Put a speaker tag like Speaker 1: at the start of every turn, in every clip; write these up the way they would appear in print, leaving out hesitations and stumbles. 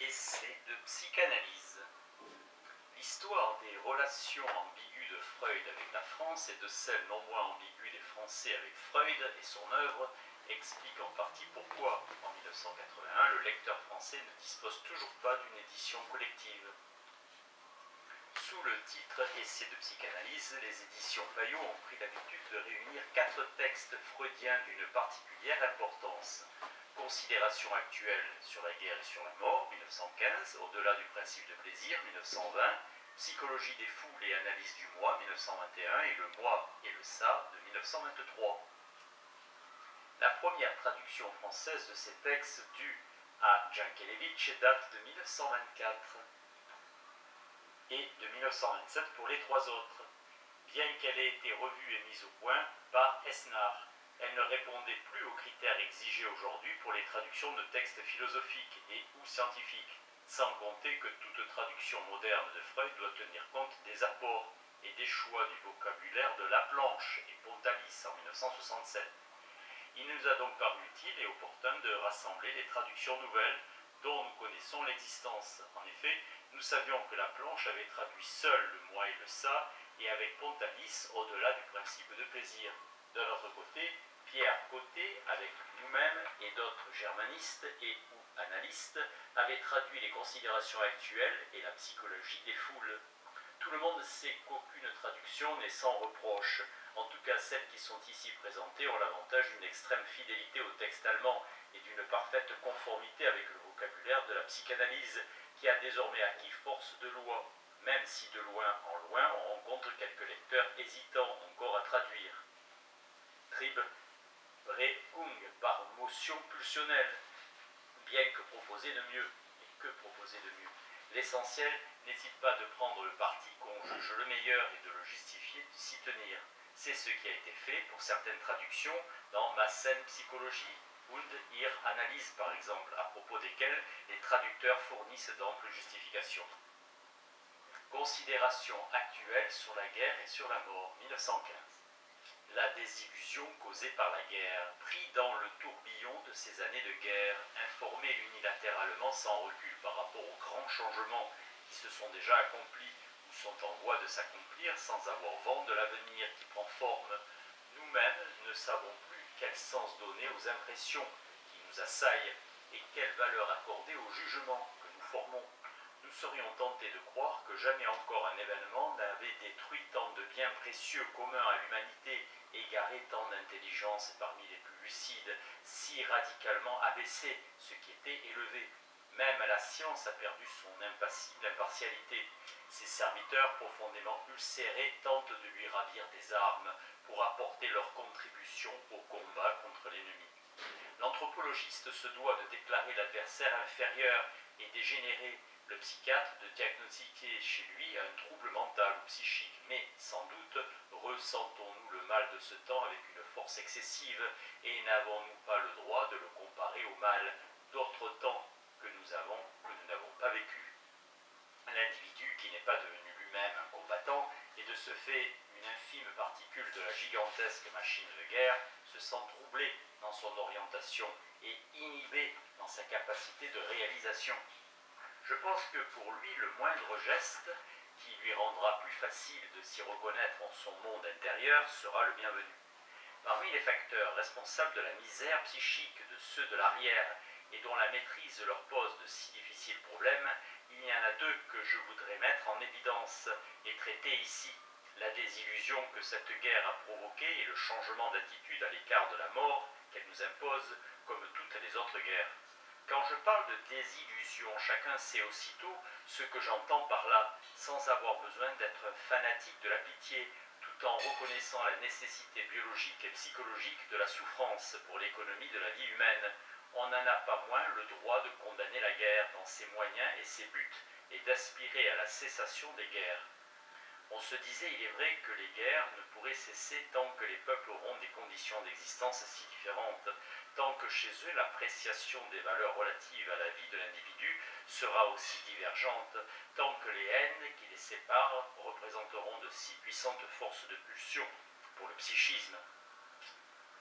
Speaker 1: Essai de psychanalyse. L'histoire des relations ambiguës de Freud avec la France et de celle non moins ambiguë des Français avec Freud et son œuvre explique en partie pourquoi, en 1981, le lecteur français ne dispose toujours pas d'une édition collective. Sous le titre Essai de psychanalyse, les éditions Payot ont pris l'habitude de réunir 4 textes freudiens d'une particulière importance. Considérations actuelles sur la guerre et sur la mort, 1915, Au-delà du principe de plaisir, 1920, Psychologie des foules et analyse du moi, 1921, et Le moi et le ça, de 1923. La première traduction française de ces textes, due à Jankélévitch, date de 1924 et de 1927 pour les 3 autres, bien qu'elle ait été revue et mise au point par Esnard. Elle ne répondait plus aux critères exigés aujourd'hui pour les traductions de textes philosophiques et ou scientifiques, sans compter que toute traduction moderne de Freud doit tenir compte des apports et des choix du vocabulaire de Laplanche et Pontalis en 1967. Il nous a donc paru utile et opportun de rassembler les traductions nouvelles dont nous connaissons l'existence. En effet, nous savions que Laplanche avait traduit seul le moi et le ça, et avec Pontalis au-delà du principe de plaisir. De l'autre côté, Pierre Côté, avec nous-mêmes et d'autres germanistes et ou analystes, avait traduit les considérations actuelles et la psychologie des foules. Tout le monde sait qu'aucune traduction n'est sans reproche. En tout cas, celles qui sont ici présentées ont l'avantage d'une extrême fidélité au texte allemand et d'une parfaite conformité avec le vocabulaire de la psychanalyse, qui a désormais acquis force de loi, même si de loin en loin on rencontre quelques lecteurs hésitants encore à traduire. Triebregung par motion pulsionnelle, bien que proposer de mieux. Et que proposer de mieux? L'essentiel n'hésite pas de prendre le parti qu'on juge le meilleur et de le justifier, de s'y tenir. C'est ce qui a été fait pour certaines traductions dans Massen Psychologie und ihre Analyse par exemple, à propos desquelles les traducteurs fournissent d'amples justifications. Considérations actuelles sur la guerre et sur la mort, 1915. La désillusion causée par la guerre, pris dans le tourbillon de ces années de guerre, informé unilatéralement sans recul par rapport aux grands changements qui se sont déjà accomplis ou sont en voie de s'accomplir sans avoir vent de l'avenir qui prend forme, nous-mêmes ne savons plus quel sens donner aux impressions qui nous assaillent et quelle valeur accorder aux jugements que nous formons. Nous serions tentés de croire que jamais encore un événement n'avait détruit tant de biens précieux communs à l'humanité, égaré tant d'intelligences parmi les plus lucides, si radicalement abaissé ce qui était élevé. Même la science a perdu son impassible impartialité. Ses serviteurs, profondément ulcérés, tentent de lui ravir des armes pour apporter leur contribution au combat contre l'ennemi. L'anthropologiste se doit de déclarer l'adversaire inférieur et dégénéré, le psychiatre de diagnostiquer chez lui un trouble mental ou psychique, mais sans doute ressentons-nous le mal de ce temps avec une force excessive et n'avons-nous pas le droit de le comparer au mal d'autres temps que nous n'avons pas vécu. L'individu, qui n'est pas devenu lui-même un combattant, et de ce fait une infime particule de la gigantesque machine de guerre, se sent troublé dans son orientation et inhibé dans sa capacité de réalisation. Je pense que pour lui, le moindre geste qui lui rendra plus facile de s'y reconnaître en son monde intérieur sera le bienvenu. Parmi les facteurs responsables de la misère psychique de ceux de l'arrière et dont la maîtrise leur pose de si difficiles problèmes, il y en a 2 que je voudrais mettre en évidence et traiter ici. La désillusion que cette guerre a provoquée et le changement d'attitude à l'écart de la mort qu'elle nous impose, comme toutes les autres guerres. Quand je parle de désillusion, chacun sait aussitôt ce que j'entends par là, sans avoir besoin d'être fanatique de la pitié, tout en reconnaissant la nécessité biologique et psychologique de la souffrance pour l'économie de la vie humaine. On n'en a pas moins le droit de condamner la guerre dans ses moyens et ses buts, et d'aspirer à la cessation des guerres. On se disait, il est vrai, que les guerres ne pourraient cesser tant que les peuples auront des conditions d'existence si différentes, tant que chez eux l'appréciation des valeurs relatives à la vie de l'individu sera aussi divergente, tant que les haines qui les séparent représenteront de si puissantes forces de pulsion pour le psychisme.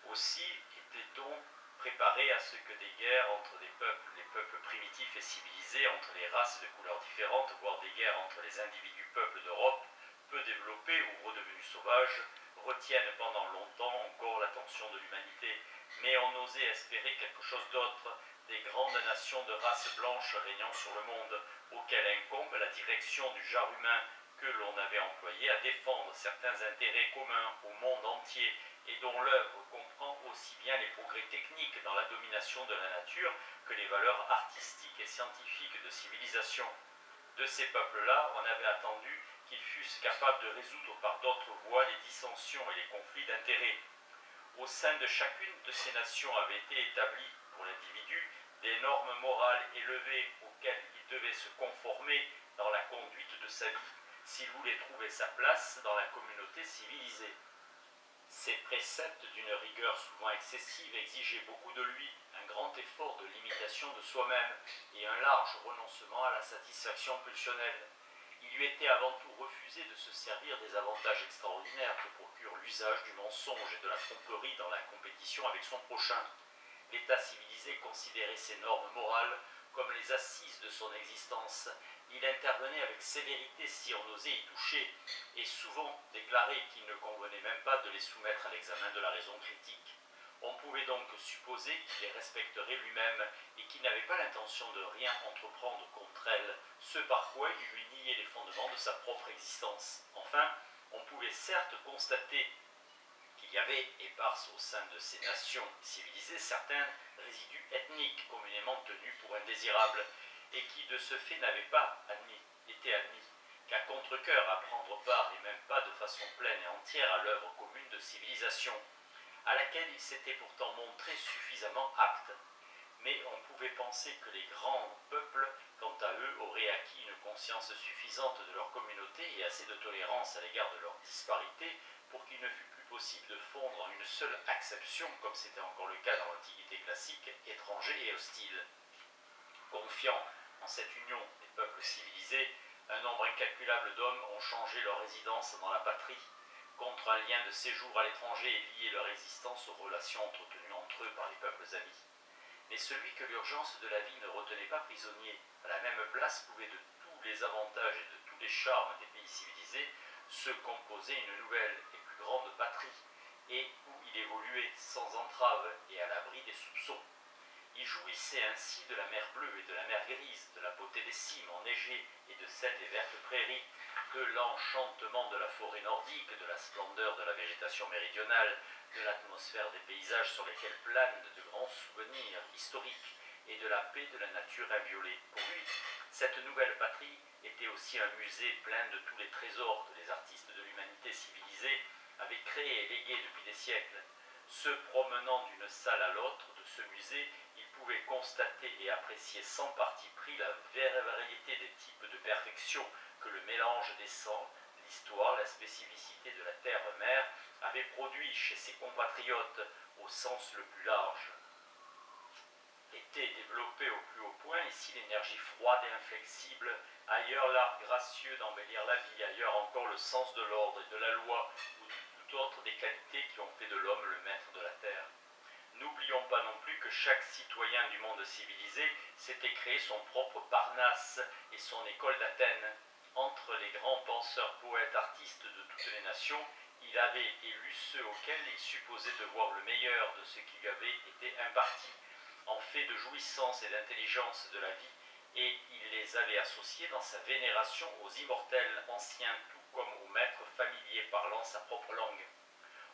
Speaker 1: Aussi était-on préparé à ce que des guerres entre les peuples primitif et civilisé entre les races de couleurs différentes, voire des guerres entre les individus peuples d'Europe, peu développés ou redevenus sauvages, retiennent pendant longtemps encore l'attention de l'humanité, mais on osait espérer quelque chose d'autre, des grandes nations de race blanche régnant sur le monde, auxquelles incombe la direction du genre humain que l'on avait employé à défendre certains intérêts communs au monde entier et dont l'œuvre comprend aussi bien les progrès techniques dans la domination de la nature que les valeurs artistiques et scientifiques de civilisation. De ces peuples-là, on avait attendu qu'ils fussent capables de résoudre par d'autres voies les dissensions et les conflits d'intérêts. Au sein de chacune de ces nations avaient été établies, pour l'individu, des normes morales élevées auxquelles il devait se conformer dans la conduite de sa vie, s'il voulait trouver sa place dans la communauté civilisée. Ces préceptes d'une rigueur souvent excessive exigeaient beaucoup de lui, un grand effort de limitation de soi-même et un large renoncement à la satisfaction pulsionnelle. Il lui était avant tout refusé de se servir des avantages extraordinaires que procure l'usage du mensonge et de la tromperie dans la compétition avec son prochain. L'État civilisé considérait ces normes morales comme les assises de son existence. Il intervenait avec sévérité si on osait y toucher, et souvent déclarait qu'il ne convenait même pas de les soumettre à l'examen de la raison critique. On pouvait donc supposer qu'il les respecterait lui-même et qu'il n'avait pas l'intention de rien entreprendre contre elles, ce par quoi il lui niait les fondements de sa propre existence. Enfin, on pouvait certes constater qu'il y avait, éparses au sein de ces nations civilisées, certains résidus ethniques communément tenus pour indésirables, et qui de ce fait n'avaient pas été admis qu'à contre-cœur à prendre part, et même pas de façon pleine et entière, à l'œuvre commune de civilisation, à laquelle ils s'étaient pourtant montrés suffisamment aptes. Mais on pouvait penser que les grands peuples, quant à eux, auraient acquis une conscience suffisante de leur communauté et assez de tolérance à l'égard de leur disparité pour qu'il ne fût plus possible de fondre en une seule acception, comme c'était encore le cas dans l'Antiquité classique, étranger et hostile. Confiant en cette union des peuples civilisés, un nombre incalculable d'hommes ont changé leur résidence dans la patrie, contre un lien de séjour à l'étranger et lié leur existence aux relations entretenues entre eux par les peuples amis. Mais celui que l'urgence de la vie ne retenait pas prisonnier, à la même place pouvait de tous les avantages et de tous les charmes des pays civilisés se composer une nouvelle et plus grande patrie, et où il évoluait sans entrave et à l'abri des soupçons. Il jouissait ainsi de la mer bleue et de la mer grise, de la beauté des cimes enneigées et de celle des vertes prairies, de l'enchantement de la forêt nordique, de la splendeur de la végétation méridionale, de l'atmosphère des paysages sur lesquels planent de grands souvenirs historiques et de la paix de la nature inviolée. Pour lui, cette nouvelle patrie était aussi un musée plein de tous les trésors que les artistes de l'humanité civilisée avaient créés et légués depuis des siècles. Se promenant d'une salle à l'autre de ce musée, il pouvait constater et apprécier sans parti pris la variété des types de perfection que le mélange des sangs, l'histoire, la spécificité de la terre-mère avait produit chez ses compatriotes au sens le plus large. Était développée au plus haut point ici l'énergie froide et inflexible, ailleurs l'art gracieux d'embellir la vie, ailleurs encore le sens de l'ordre et de la loi, ou toute autre des qualités qui ont fait de l'homme le maître de la terre. N'oublions pas non plus que chaque citoyen du monde civilisé s'était créé son propre Parnasse et son école d'Athènes. Entre les grands penseurs, poètes, artistes de toutes les nations, il avait élu ceux auxquels il supposait devoir le meilleur de ce qui lui avait été imparti, en fait de jouissance et d'intelligence de la vie, et il les avait associés dans sa vénération aux immortels anciens, tout comme aux maîtres familiers parlant sa propre langue.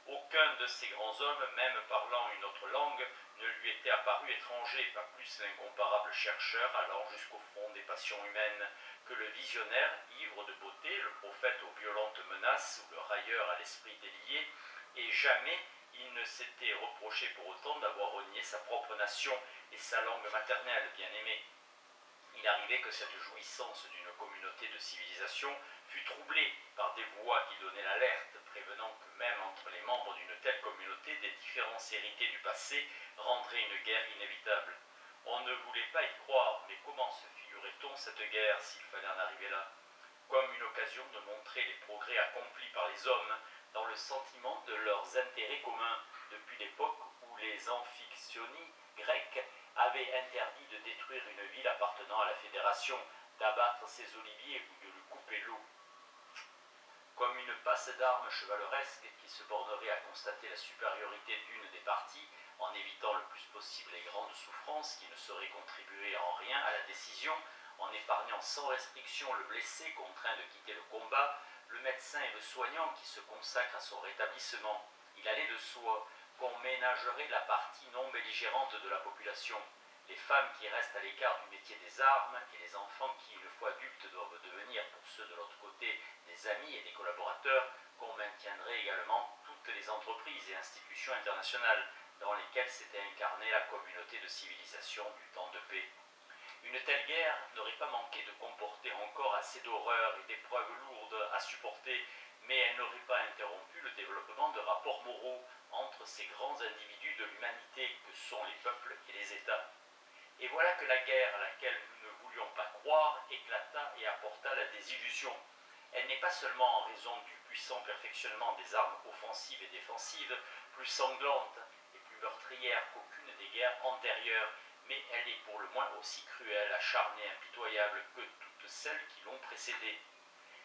Speaker 1: Aucun de ces grands hommes, même parlant une autre langue, ne lui était apparu étranger, pas plus l'incomparable chercheur allant jusqu'au fond des passions humaines, que le visionnaire, ivre de beauté, le prophète aux violentes menaces ou le railleur à l'esprit délié, et jamais il ne s'était reproché pour autant d'avoir renié sa propre nation et sa langue maternelle bien-aimée. Il arrivait que cette jouissance d'une communauté de civilisation fut troublée par des voix qui donnaient l'alerte, prévenant que même entre les membres d'une telle communauté, des différences héritées du passé rendraient une guerre inévitable. On ne voulait pas y croire, mais comment se figurait-on cette guerre s'il fallait en arriver là? Comme une occasion de montrer les progrès accomplis par les hommes dans le sentiment de leurs intérêts communs, depuis l'époque où les amphictyonies grecques avaient interdit de détruire une ville appartenant considération d'abattre ses oliviers ou de lui couper l'eau. Comme une passe d'armes chevaleresque qui se bornerait à constater la supériorité d'une des parties, en évitant le plus possible les grandes souffrances qui ne sauraient contribuer en rien à la décision, en épargnant sans restriction le blessé contraint de quitter le combat, le médecin et le soignant qui se consacrent à son rétablissement. Il allait de soi qu'on ménagerait la partie non belligérante de la population, les femmes qui restent à l'écart du métier des armes et les enfants qui, une fois adultes, doivent devenir pour ceux de l'autre côté des amis et des collaborateurs, qu'on maintiendrait également toutes les entreprises et institutions internationales dans lesquelles s'était incarnée la communauté de civilisation du temps de paix. Une telle guerre n'aurait pas manqué de comporter encore assez d'horreurs et d'épreuves lourdes à supporter, mais elle n'aurait pas interrompu le développement de rapports moraux entre ces grands individus de l'humanité que sont les peuples et les États. Et voilà que la guerre à laquelle nous ne voulions pas croire éclata et apporta la désillusion. Elle n'est pas seulement en raison du puissant perfectionnement des armes offensives et défensives, plus sanglantes et plus meurtrières qu'aucune des guerres antérieures, mais elle est pour le moins aussi cruelle, acharnée, impitoyable que toutes celles qui l'ont précédée.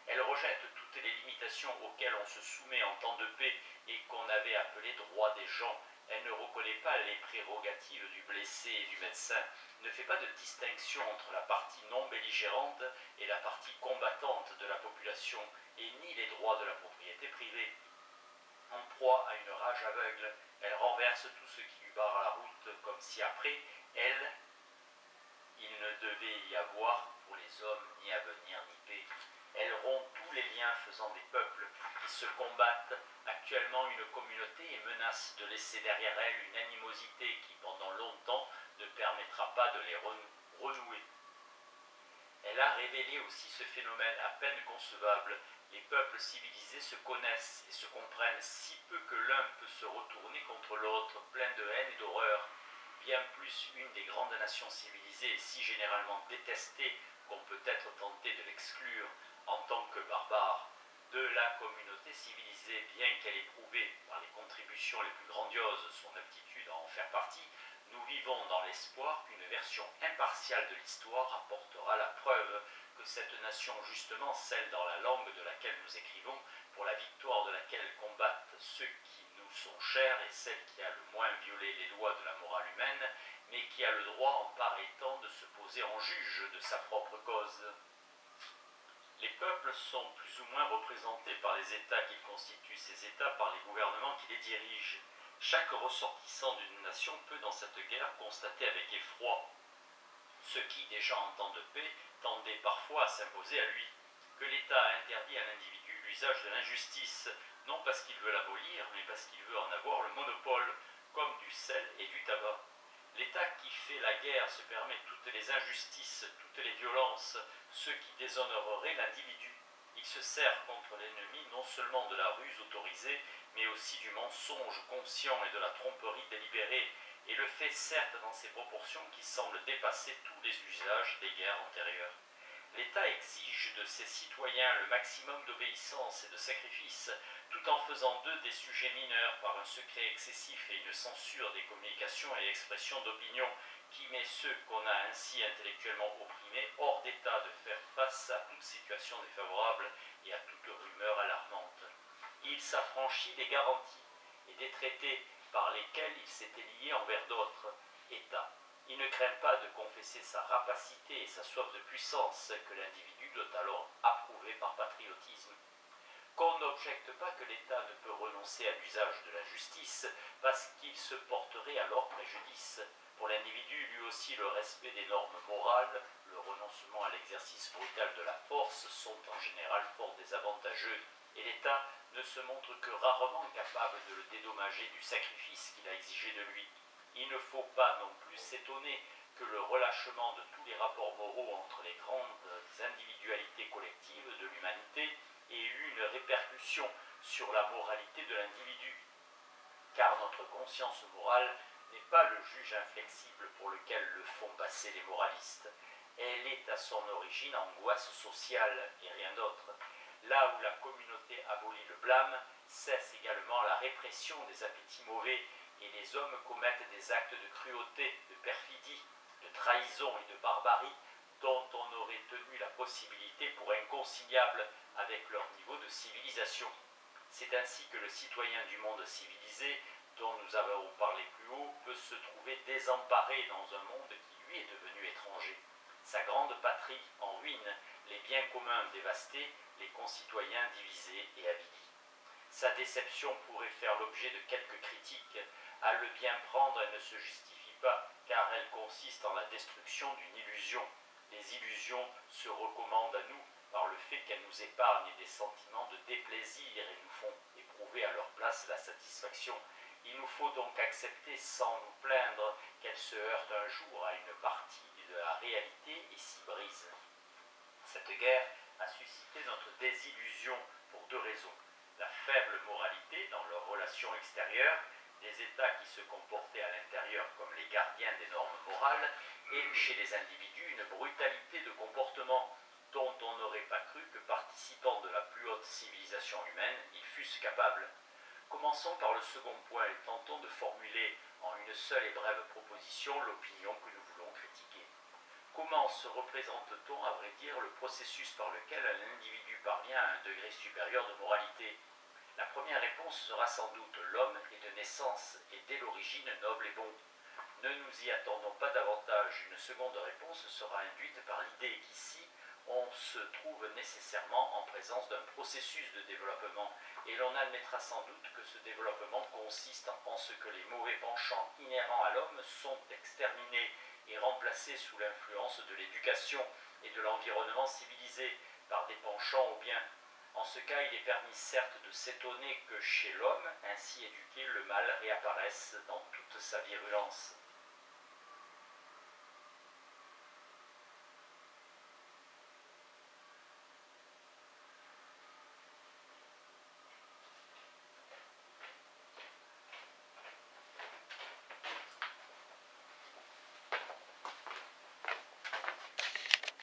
Speaker 1: Elle rejette toutes les limitations auxquelles on se soumet en temps de paix et qu'on avait appelées droits des gens. Elle ne reconnaît pas les prérogatives du blessé et du médecin, ne fait pas de distinction entre la partie non belligérante et la partie combattante de la population, et nie les droits de la propriété privée. En proie à une rage aveugle, elle renverse tout ce qui lui barre la route, comme si après elle, il ne devait y avoir pour les hommes ni avenir ni paix. Elle rompt tous les liens faisant des peuples qui se combattent actuellement une communauté et menace de laisser derrière elle une animosité qui pendant longtemps ne permettra pas de les renouer. Elle a révélé aussi ce phénomène à peine concevable. Les peuples civilisés se connaissent et se comprennent si peu que l'un peut se retourner contre l'autre, plein de haine et d'horreur. Bien plus une des grandes nations civilisées est si généralement détestée qu'on peut être tenté de l'exclure en tant que barbare. De la communauté civilisée, bien qu'elle ait prouvé par les contributions les plus grandioses son aptitude à en faire partie, nous vivons dans l'espoir qu'une version impartiale de l'histoire apportera la preuve que cette nation, justement celle dans la langue de laquelle nous écrivons, pour la victoire de laquelle combattent ceux qui nous sont chers et celle qui a le moins violé les lois de la morale humaine, mais qui a le droit en pareil temps de se poser en juge de sa propre cause. Les peuples sont plus ou moins représentés par les États qu'ils constituent, ces États par les gouvernements qui les dirigent. Chaque ressortissant d'une nation peut dans cette guerre constater avec effroi ce qui, déjà en temps de paix, tendait parfois à s'imposer à lui, que l'État a interdit à l'individu l'usage de l'injustice, non parce qu'il veut l'abolir, mais parce qu'il veut en avoir le monopole, comme du sel et du tabac. L'État qui fait la guerre se permet toutes les injustices, toutes les violences, ce qui déshonorerait l'individu. Il se sert contre l'ennemi non seulement de la ruse autorisée, mais aussi du mensonge conscient et de la tromperie délibérée, et le fait certes dans ces proportions qui semblent dépasser tous les usages des guerres antérieures. L'État exige de ses citoyens le maximum d'obéissance et de sacrifice, tout en faisant d'eux des sujets mineurs par un secret excessif et une censure des communications et expressions d'opinion qui met ceux qu'on a ainsi intellectuellement opprimés hors d'état de faire face à toute situation défavorable et à toute rumeur alarmante. Il s'affranchit des garanties et des traités par lesquels il s'était lié envers d'autres États. Il ne craint pas de confesser sa rapacité et sa soif de puissance que l'individu doit alors approuver par patriotisme. Qu'on n'objecte pas que l'État ne peut renoncer à l'usage de la justice parce qu'il se porterait alors préjudice. Pour l'individu, lui aussi, le respect des normes morales, le renoncement à l'exercice brutal de la force sont en général fort désavantageux et l'État ne se montre que rarement capable de le dédommager du sacrifice qu'il a exigé de lui. Il ne faut pas non plus s'étonner que le relâchement de tous les rapports moraux entre les grandes individualités collectives de l'humanité ait eu une répercussion sur la moralité de l'individu. Car notre conscience morale n'est pas le juge inflexible pour lequel le font passer les moralistes. Elle est à son origine angoisse sociale et rien d'autre. Là où la communauté abolit le blâme, cesse également la répression des appétits mauvais et les hommes commettent des actes de cruauté, de perfidie, de trahison et de barbarie dont on inconciliables avec leur niveau de civilisation. C'est ainsi que le citoyen du monde civilisé, dont nous avons parlé plus haut, peut se trouver désemparé dans un monde qui lui est devenu étranger. Sa grande patrie en ruine, les biens communs dévastés, les concitoyens divisés et avilis. Sa déception pourrait faire l'objet de quelques critiques. À le bien prendre, elle ne se justifie pas, car elle consiste en la destruction d'une illusion. Les illusions se recommandent à nous par le fait qu'elles nous épargnent des sentiments de déplaisir et nous font éprouver à leur place la satisfaction. Il nous faut donc accepter sans nous plaindre qu'elles se heurtent un jour à une partie de la réalité et s'y brisent. Cette guerre a suscité notre désillusion pour deux raisons. La faible moralité dans leurs relations extérieures, des États qui se comportaient à l'intérieur comme les gardiens des normes morales, et chez les individus une brutalité de comportement dont on n'aurait pas cru que participant de la plus haute civilisation humaine, ils fussent capables. Commençons par le second point et tentons de formuler en une seule et brève proposition l'opinion que nous voulons critiquer. Comment se représente-t-on, à vrai dire, le processus par lequel un individu parvient à un degré supérieur de moralité? La première réponse sera sans doute l'homme est de naissance et dès l'origine noble et bon. Ne nous y attendons pas davantage. Une seconde réponse sera induite par l'idée qu'ici, on se trouve nécessairement en présence d'un processus de développement et l'on admettra sans doute que ce développement consiste en ce que les mauvais penchants inhérents à l'homme sont exterminés et remplacés sous l'influence de l'éducation et de l'environnement civilisé par des penchants au bien. En ce cas, il est permis certes de s'étonner que chez l'homme, ainsi éduqué, le mal réapparaisse dans toute sa virulence.